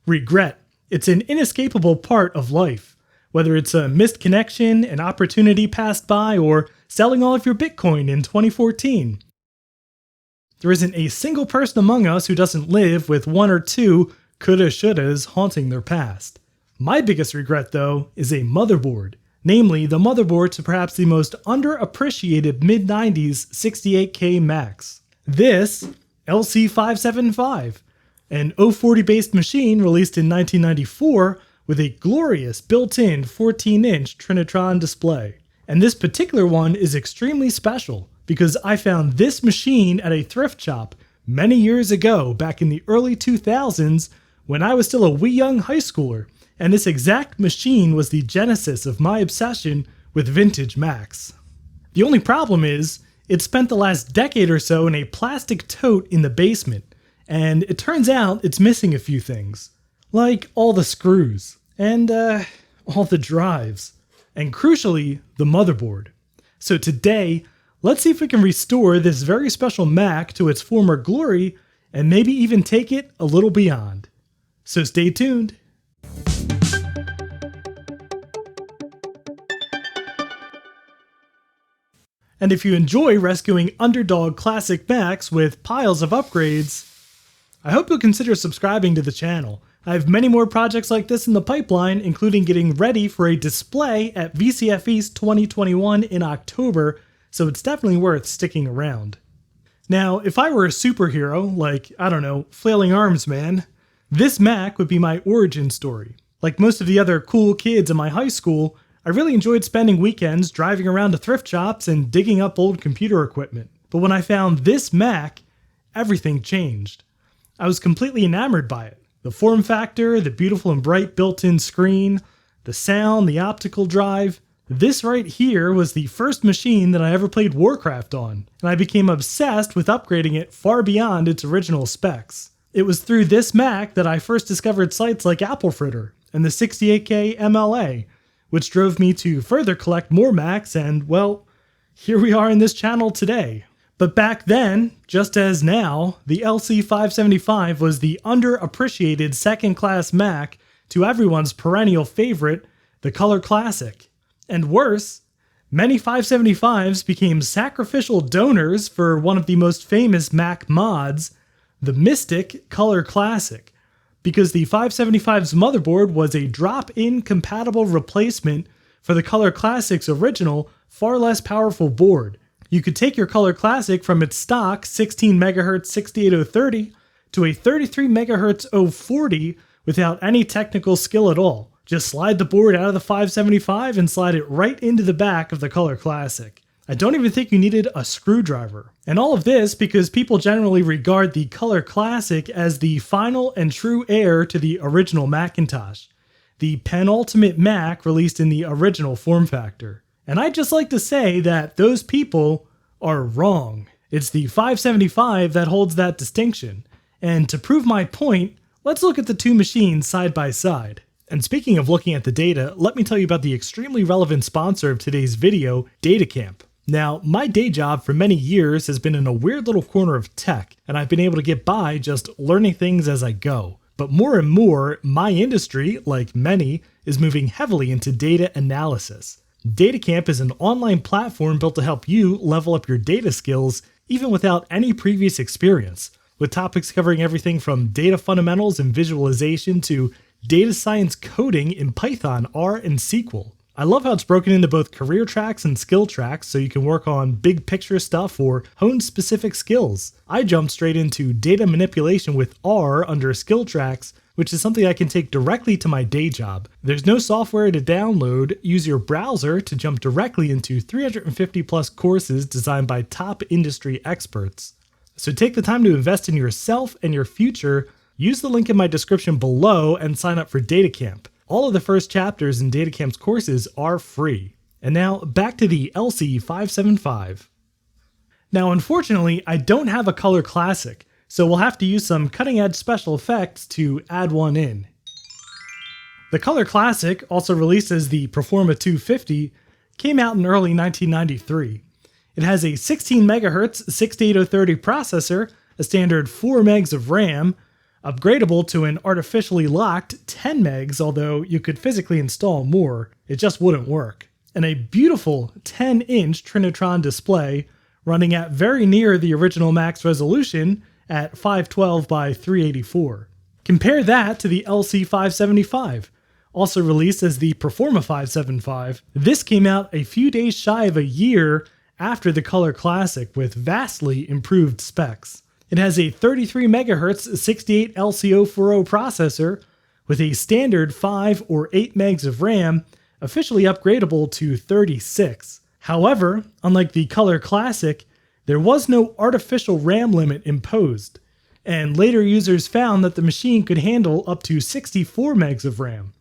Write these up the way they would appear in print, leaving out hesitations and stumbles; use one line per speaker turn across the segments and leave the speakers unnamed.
Regret. It's an inescapable part of life. Whether it's a missed connection, an opportunity passed by, or selling all of your Bitcoin in 2014. There isn't a single person among us who doesn't live with one or two coulda shouldas haunting their past. My biggest regret, though, is a motherboard. Namely, the motherboard to perhaps the most underappreciated mid-90s 68K Macs. This LC575, an 040-based machine released in 1994 with a glorious built-in 14-inch Trinitron display. And this particular one is extremely special because I found this machine at a thrift shop many years ago, back in the early 2000s, when I was still a wee young high schooler. And this exact machine was the genesis of my obsession with vintage Macs. The only problem is, it spent the last decade or so in a plastic tote in the basement, and it turns out it's missing a few things. Like all the screws, and all the drives, and crucially, the motherboard. So today, let's see if we can restore this very special Mac to its former glory, and maybe even take it a little beyond. So stay tuned. And if you enjoy rescuing underdog classic Macs with piles of upgrades, I hope you'll consider subscribing to the channel. I have many more projects like this in the pipeline, including getting ready for a display at VCF East 2021 in October, so it's definitely worth sticking around. Now, if I were a superhero, like, I don't know, Flailing Arms Man, this Mac would be my origin story. Like most of the other cool kids in my high school, I really enjoyed spending weekends driving around to thrift shops and digging up old computer equipment. But when I found this Mac, everything changed. I was completely enamored by it. The form factor, the beautiful and bright built-in screen, the sound, the optical drive. This right here was the first machine that I ever played Warcraft on, and I became obsessed with upgrading it far beyond its original specs. It was through this Mac that I first discovered sites like Applefritter and the 68K MLA, which drove me to further collect more Macs, and well, here we are in this channel today. But back then, just as now, the LC575 was the underappreciated second-class Mac to everyone's perennial favorite, the Color Classic. And worse, many 575s became sacrificial donors for one of the most famous Mac mods, the Mystic Color Classic, because the 575's motherboard was a drop-in compatible replacement for the Color Classic's original, far less powerful board. You could take your Color Classic from its stock 16 MHz 68030 to a 33 MHz 040 without any technical skill at all. Just slide the board out of the 575 and slide it right into the back of the Color Classic. I don't even think you needed a screwdriver. And all of this because people generally regard the Color Classic as the final and true heir to the original Macintosh, the penultimate Mac released in the original form factor. And I'd just like to say that those people are wrong. It's the 575 that holds that distinction. And to prove my point, let's look at the two machines side by side. And speaking of looking at the data, let me tell you about the extremely relevant sponsor of today's video, DataCamp. Now, my day job for many years has been in a weird little corner of tech, and I've been able to get by just learning things as I go. But more and more, my industry, like many, is moving heavily into data analysis. DataCamp is an online platform built to help you level up your data skills even without any previous experience, with topics covering everything from data fundamentals and visualization to data science coding in Python, R, and SQL. I love how it's broken into both career tracks and skill tracks so you can work on big picture stuff or hone specific skills. I jumped straight into data manipulation with R under skill tracks, which is something I can take directly to my day job. There's no software to download. Use your browser to jump directly into 350 plus courses designed by top industry experts. So take the time to invest in yourself and your future. Use the link in my description below and sign up for DataCamp. All of the first chapters in DataCamp's courses are free. And now back to the LC575. Now unfortunately, I don't have a Color Classic, so we'll have to use some cutting-edge special effects to add one in. The Color Classic, also released as the Performa 250, came out in early 1993. It has a 16 MHz 68030 processor, a standard 4 megs of RAM, upgradable to an artificially locked 10 megs, although you could physically install more, it just wouldn't work. And a beautiful 10-inch Trinitron display running at very near the original max resolution at 512 by 384. Compare that to the LC575, also released as the Performa 575. This came out a few days shy of a year after the Color Classic with vastly improved specs. It has a 33 MHz 68 LC040 processor with a standard 5 or 8 megs of RAM, officially upgradable to 36. However, unlike the Color Classic, there was no artificial RAM limit imposed, and later users found that the machine could handle up to 64 megs of RAM.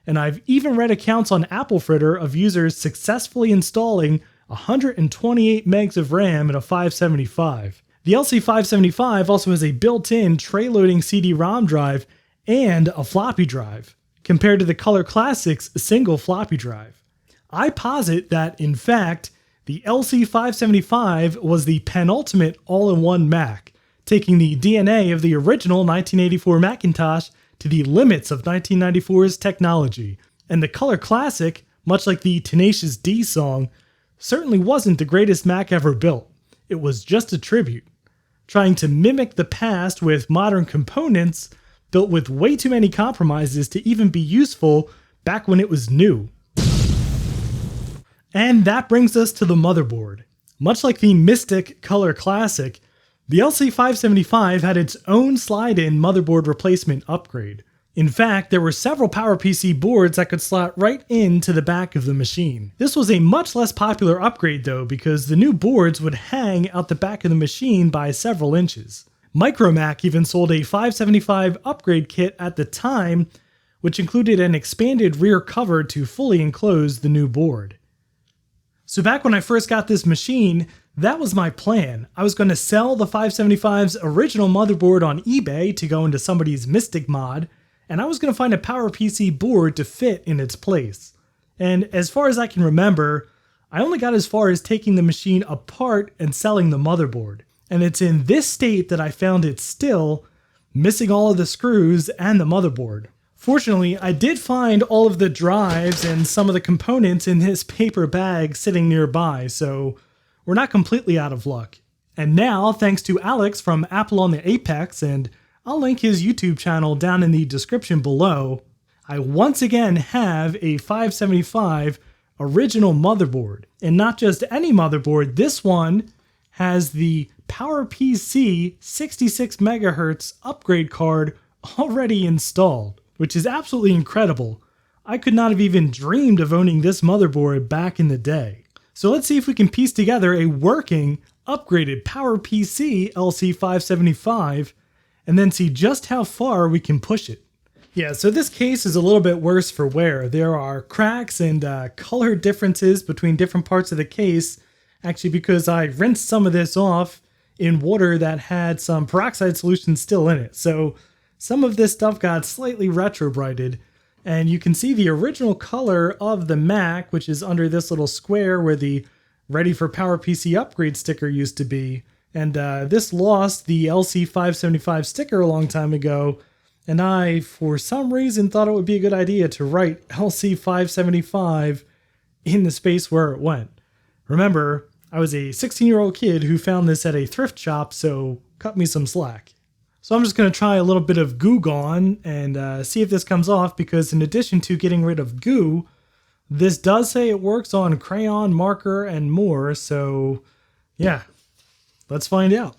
And I've even read accounts on AppleFritter of users successfully installing 128 megs of RAM in a 575. The LC575 also has a built-in tray-loading CD-ROM drive and a floppy drive, compared to the Color Classic's single floppy drive. I posit that, in fact, the LC575 was the penultimate all-in-one Mac, taking the DNA of the original 1984 Macintosh to the limits of 1994's technology. And the Color Classic, much like the Tenacious D song, certainly wasn't the greatest Mac ever built. It was just a tribute, trying to mimic the past with modern components built with way too many compromises to even be useful back when it was new. And that brings us to the motherboard. Much like the Mystic Color Classic, the LC575 had its own slide-in motherboard replacement upgrade. In fact, there were several PowerPC boards that could slot right into the back of the machine. This was a much less popular upgrade though, because the new boards would hang out the back of the machine by several inches. Micromac even sold a 575 upgrade kit at the time, which included an expanded rear cover to fully enclose the new board. So back when I first got this machine, that was my plan. I was going to sell the 575's original motherboard on eBay to go into somebody's Mystic mod, and I was going to find a PowerPC board to fit in its place. And as far as I can remember, I only got as far as taking the machine apart and selling the motherboard. And it's in this state that I found it still, missing all of the screws and the motherboard. Fortunately, I did find all of the drives and some of the components in this paper bag sitting nearby, so we're not completely out of luck. And now, thanks to Alex from Apple on the Apex, and I'll link his YouTube channel down in the description below, I once again have a 575 original motherboard. And not just any motherboard, this one has the PowerPC 66 MHz upgrade card already installed, which is absolutely incredible. I could not have even dreamed of owning this motherboard back in the day. So let's see if we can piece together a working, upgraded PowerPC LC575 and then see just how far we can push it. Yeah, so this case is a little bit worse for wear. There are cracks and color differences between different parts of the case, actually because I rinsed some of this off in water that had some peroxide solution still in it. So some of this stuff got slightly retrobrighted, and you can see the original color of the Mac, which is under this little square where the Ready for PowerPC Upgrade sticker used to be. And this lost the LC575 sticker a long time ago, and I, for some reason, thought it would be a good idea to write LC575 in the space where it went. Remember, I was a 16-year-old kid who found this at a thrift shop, so cut me some slack. So I'm just going to try a little bit of Goo Gone and see if this comes off, because in addition to getting rid of goo, this does say it works on crayon, marker, and more, so yeah, let's find out.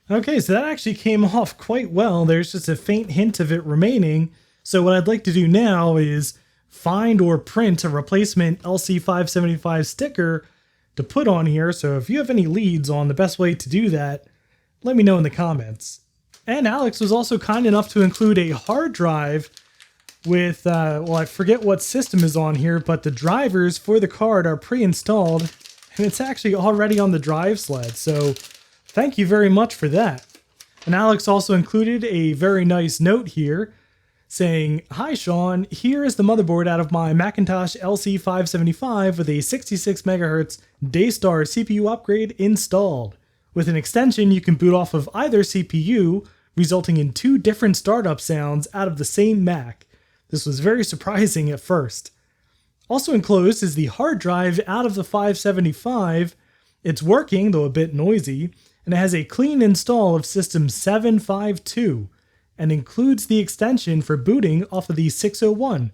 Okay, so that actually came off quite well. There's just a faint hint of it remaining. So what I'd like to do now is find or print a replacement LC575 sticker to put on here. So if you have any leads on the best way to do that, let me know in the comments. And Alex was also kind enough to include a hard drive with, well, I forget what system is on here, but the drivers for the card are pre-installed, and it's actually already on the drive sled. So thank you very much for that. And Alex also included a very nice note here saying, "Hi Sean, here is the motherboard out of my Macintosh LC575 with a 66 MHz Daystar CPU upgrade installed. With an extension, you can boot off of either CPU, resulting in 2 different startup sounds out of the same Mac. This was very surprising at first. Also enclosed is the hard drive out of the 575. It's working, though a bit noisy, and it has a clean install of System 752, and includes the extension for booting off of the 601.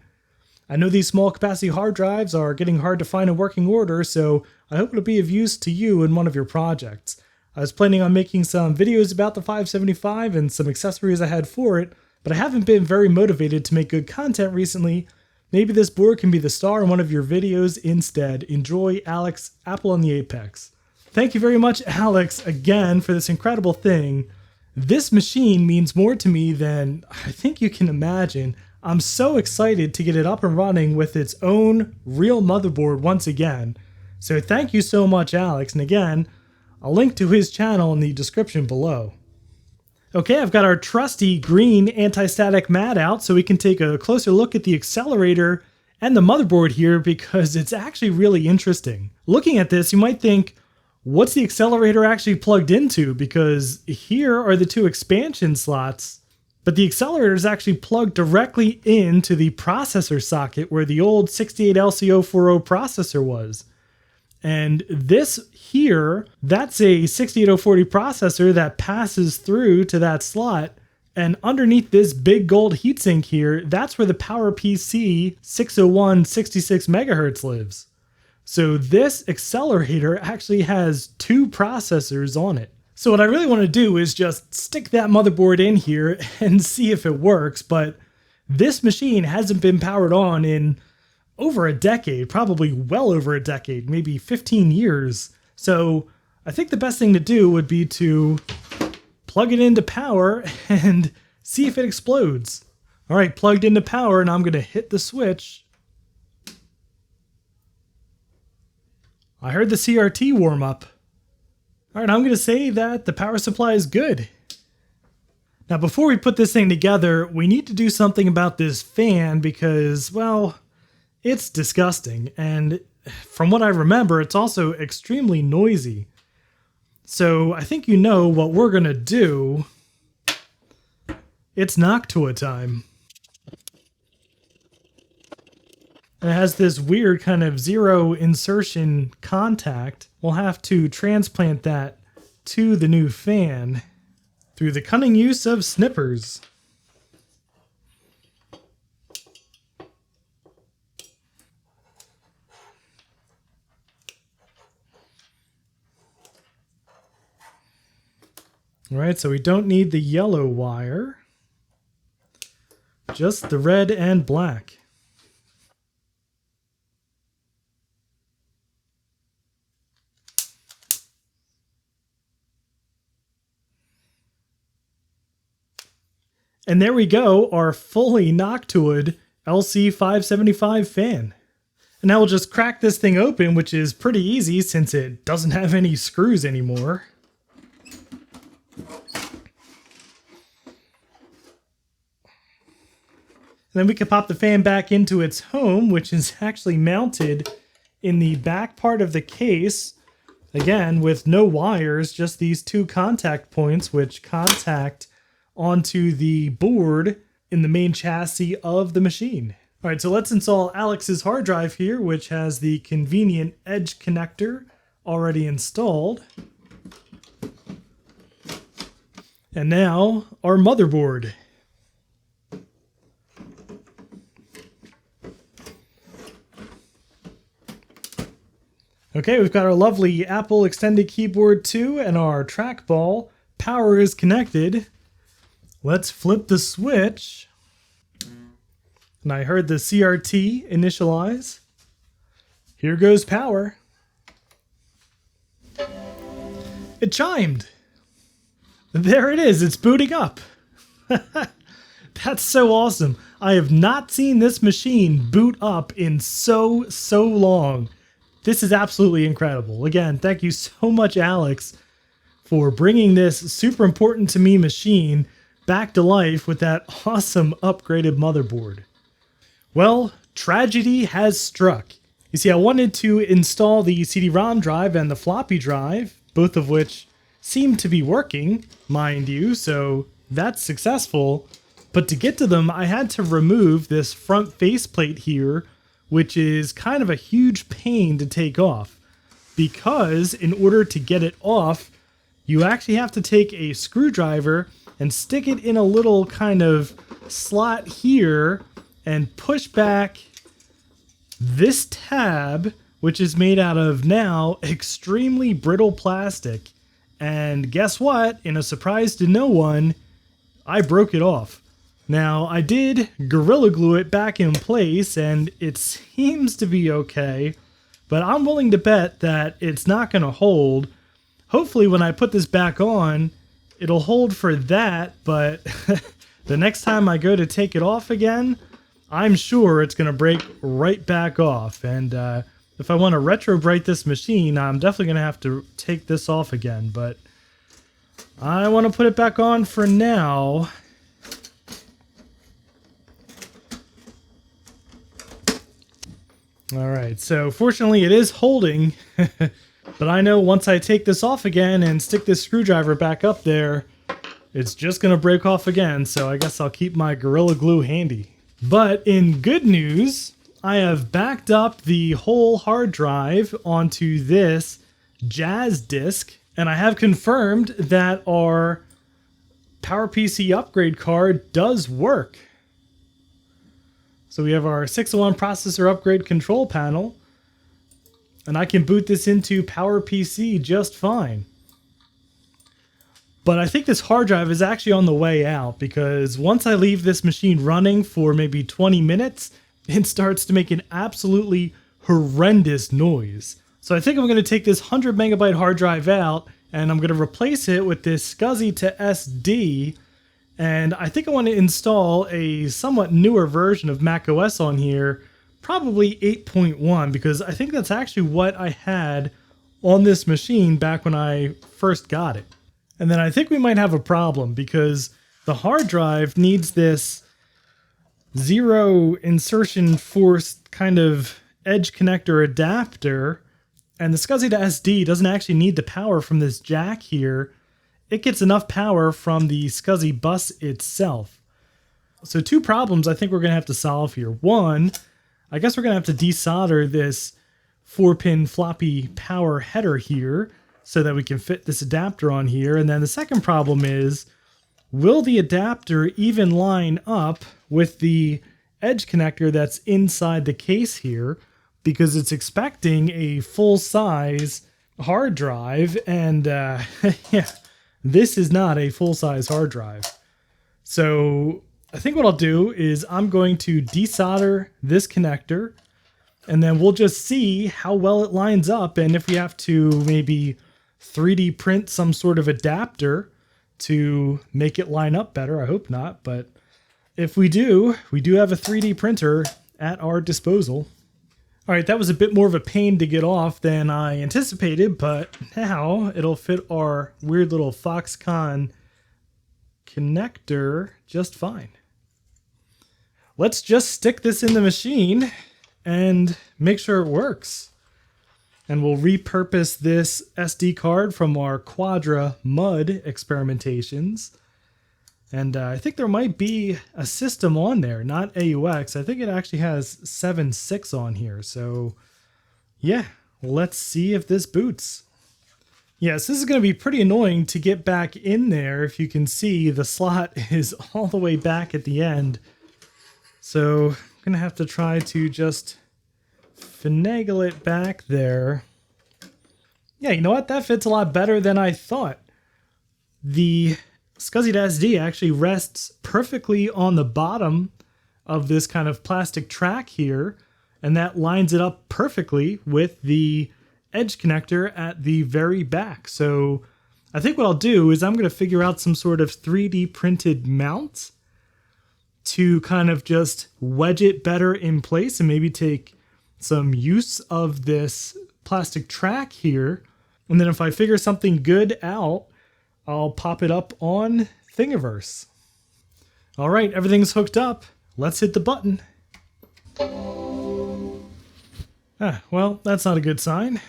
I know these small capacity hard drives are getting hard to find in working order, so I hope it'll be of use to you in one of your projects. I was planning on making some videos about the 575 and some accessories I had for it, but I haven't been very motivated to make good content recently. Maybe this board can be the star in one of your videos instead. Enjoy, Alex, Apple on the Apex. Thank you very much, Alex, again for this incredible thing. This machine means more to me than I think you can imagine. I'm so excited to get it up and running with its own real motherboard once again. So thank you so much, Alex, and again, I'll link to his channel in the description below. Okay, I've got our trusty green anti-static mat out so we can take a closer look at the accelerator and the motherboard here because it's actually really interesting. Looking at this, you might think, what's the accelerator actually plugged into? Because here are the 2 expansion slots, but the accelerator is actually plugged directly into the processor socket where the old 68LC040 processor was. And this here, that's a 68040 processor that passes through to that slot. And underneath this big gold heatsink here, that's where the PowerPC 601 66 MHz lives. So this accelerator actually has 2 processors on it. So what I really want to do is just stick that motherboard in here and see if it works. But this machine hasn't been powered on in over a decade, probably well over a decade, maybe 15 years. So I think the best thing to do would be to plug it into power and see if it explodes. All right, plugged into power, and I'm going to hit the switch. I heard the CRT warm up. All right, I'm going to say that the power supply is good. Now, before we put this thing together, we need to do something about this fan because, well, it's disgusting, and from what I remember, it's also extremely noisy. So I think you know what we're gonna do. It's Noctua time. It has this weird kind of 0 insertion contact. We'll have to transplant that to the new fan through the cunning use of snippers. All right, so we don't need the yellow wire, just the red and black. And there we go, our fully Noctua'd LC575 fan. And now we'll just crack this thing open, which is pretty easy since it doesn't have any screws anymore. Then we can pop the fan back into its home, which is actually mounted in the back part of the case. Again, with no wires, just these 2 contact points which contact onto the board in the main chassis of the machine. All right, so let's install Alex's hard drive here, which has the convenient edge connector already installed. And now our motherboard. Okay, we've got our lovely Apple extended keyboard too, and our trackball. Power is connected. Let's flip the switch. And I heard the CRT initialize. Here goes power. It chimed. There it is, it's booting up. That's so awesome. I have not seen this machine boot up in so long. This is absolutely incredible. Again, thank you so much, Alex, for bringing this super important to me machine back to life with that awesome upgraded motherboard. Well, tragedy has struck. You see, I wanted to install the CD-ROM drive and the floppy drive, both of which seem to be working, mind you, so that's successful. But to get to them, I had to remove this front faceplate here, which is kind of a huge pain to take off. Because in order to get it off, you actually have to take a screwdriver and stick it in a little kind of slot here and push back this tab, which is made out of now extremely brittle plastic. And guess what? In a surprise to no one, I broke it off. Now, I did Gorilla Glue it back in place, and it seems to be okay, but I'm willing to bet that it's not going to hold. Hopefully, when I put this back on, it'll hold for that, but the next time I go to take it off again, I'm sure it's going to break right back off. And if I want to retro-bright this machine, I'm definitely going to have to take this off again, but I want to put it back on for now. All right, so fortunately it is holding, but I know once I take this off again and stick this screwdriver back up there, it's just gonna break off again, so I guess I'll keep my Gorilla Glue handy. But in good news, I have backed up the whole hard drive onto this BEJEEZUS disk, and I have confirmed that our PowerPC upgrade card does work. So we have our 601 processor upgrade control panel, and I can boot this into PowerPC just fine. But I think this hard drive is actually on the way out, because once I leave this machine running for maybe 20 minutes, it starts to make an absolutely horrendous noise. So I think I'm going to take this 100 megabyte hard drive out, and I'm going to replace it with this SCSI to SD. And I think I want to install a somewhat newer version of macOS on here, probably 8.1, because I think that's actually what I had on this machine back when I first got it. And then I think we might have a problem, because the hard drive needs this zero insertion force kind of edge connector adapter, and the SCSI to SD doesn't actually need the power from this jack here. It gets enough power from the SCSI bus itself. So two problems I think we're going to have to solve here. One, I guess we're going to have to desolder this 4-pin floppy power header here so that we can fit this adapter on here. And then the second problem is, will the adapter even line up with the edge connector that's inside the case here? Because it's expecting a full-size hard drive, and yeah. This is not a full-size hard drive. So I think what I'll do is I'm going to desolder this connector, and then we'll just see how well it lines up, and if we have to maybe 3D print some sort of adapter to make it line up better. I hope not, but if we do have a 3D printer at our disposal. All right, that was a bit more of a pain to get off than I anticipated, but now it'll fit our weird little Foxconn connector just fine. Let's just stick this in the machine and make sure it works. And we'll repurpose this SD card from our Quadra Mud experimentations. And I think there might be a system on there, not AUX. I think it actually has 7.6 on here. So yeah, let's see if this boots. Yes, this is going to be pretty annoying to get back in there. If you can see, the slot is all the way back at the end. So I'm going to have to try to just finagle it back there. Yeah, you know what? That fits a lot better than I thought. The SCSI to SD actually rests perfectly on the bottom of this kind of plastic track here, and that lines it up perfectly with the edge connector at the very back. So I think what I'll do is I'm going to figure out some sort of 3D printed mount to kind of just wedge it better in place and maybe take some use of this plastic track here. And then if I figure something good out, I'll pop it up on Thingiverse. All right, everything's hooked up. Let's hit the button. Well, that's not a good sign.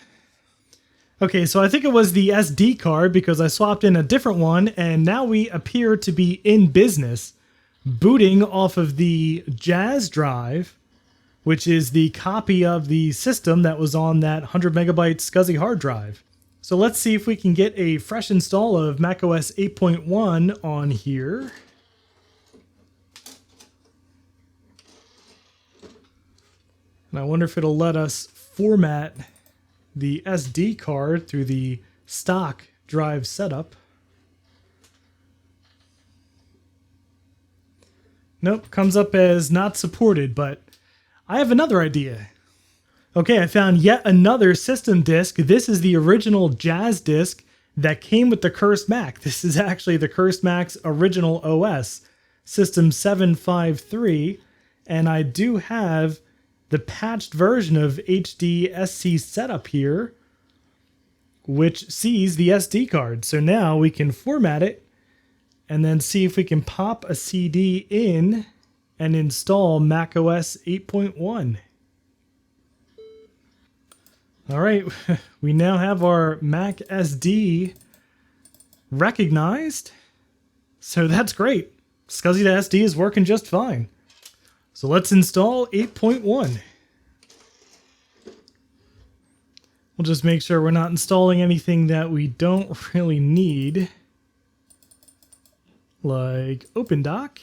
Okay, so I think it was the SD card because I swapped in a different one, and now we appear to be in business, booting off of the Jazz drive, which is the copy of the system that was on that 100 megabyte SCSI hard drive. So let's see if we can get a fresh install of macOS 8.1 on here. And I wonder if it'll let us format the SD card through the stock drive setup. Nope, comes up as not supported, but I have another idea. Okay, I found yet another system disk. This is the original Jazz disk that came with the Cursed Mac. This is actually the Cursed Mac's original OS, System 753, and I do have the patched version of HDSC setup here, which sees the SD card. So now we can format it and then see if we can pop a CD in and install macOS 8.1. All right, we now have our Mac SD recognized. So that's great. SCSI to SD is working just fine. So let's install 8.1. We'll just make sure we're not installing anything that we don't really need, like OpenDoc.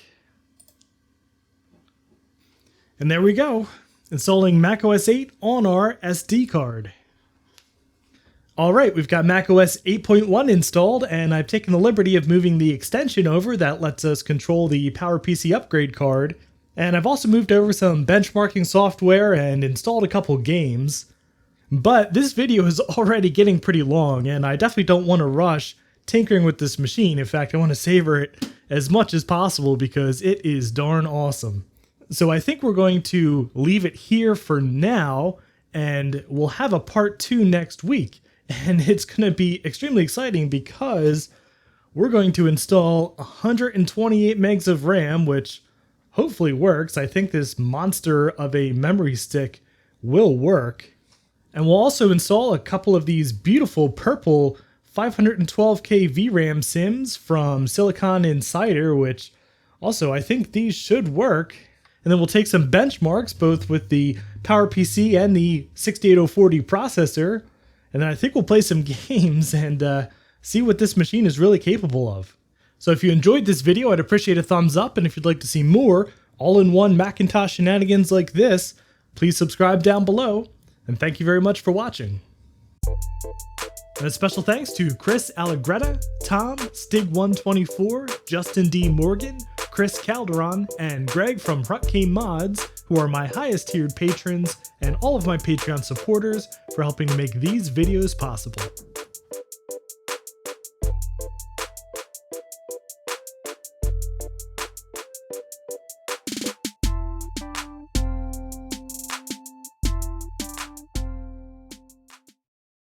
And there we go, installing macOS 8 on our SD card. All right, we've got macOS 8.1 installed, and I've taken the liberty of moving the extension over that lets us control the PowerPC upgrade card. And I've also moved over some benchmarking software and installed a couple games. But this video is already getting pretty long, and I definitely don't want to rush tinkering with this machine. In fact, I want to savor it as much as possible because it is darn awesome. So I think we're going to leave it here for now, and we'll have a part 2 next week. And it's going to be extremely exciting because we're going to install 128 megs of RAM, which hopefully works. I think this monster of a memory stick will work. And we'll also install a couple of these beautiful purple 512K VRAM SIMs from Silicon Insider, which also I think these should work. And then we'll take some benchmarks both with the PowerPC and the 68040 processor. And then I think we'll play some games and see what this machine is really capable of. So if you enjoyed this video, I'd appreciate a thumbs up, and if you'd like to see more all-in-one Macintosh shenanigans like this, please subscribe down below, and thank you very much for watching. And a special thanks to Chris Allegretta, Tom, Stig124, Justin D. Morgan, Chris Calderon, and Greg from Hurricane Mods, who are my highest tiered patrons, and all of my Patreon supporters for helping to make these videos possible.